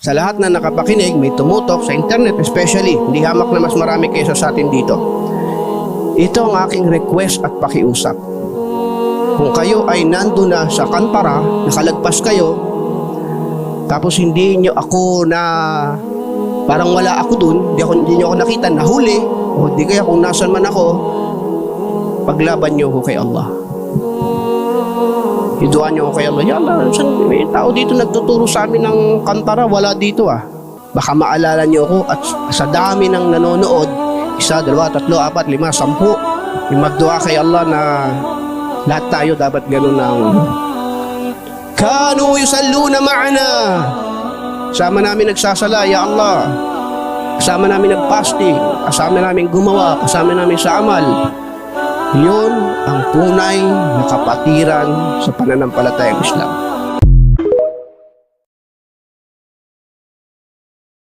Sa lahat na nakapakinig, may tumutok sa internet especially, hindi hamak na mas marami kaysa sa atin dito. Ito ang aking request at pakiusap. Kung kayo ay nandun na sa Kantara, nakalagpas kayo, tapos hindi nyo ako na, parang wala ako dun, hindi nyo ako nakita, nahuli, o di kaya kung nasan man ako, paglaban nyo ko kay Allah. Hiduan nyo ko kay Allah. Ya Allah, may tao dito nagtuturo sa amin ng Kantara, wala dito ah. Baka maalala nyo ako at sa dami ng nanonood, 1, 2, 3, 4, 5, 10, yung magdua kay Allah na lahat tayo dapat ganun ng kanu yusalluna ma'ana. Kasama namin nagsasala, Ya Allah. Kasama namin nag-fasting, kasama namin gumawa, kasama namin sa amal. Yun ang tunay na kapatiran sa pananampalatayang Islam.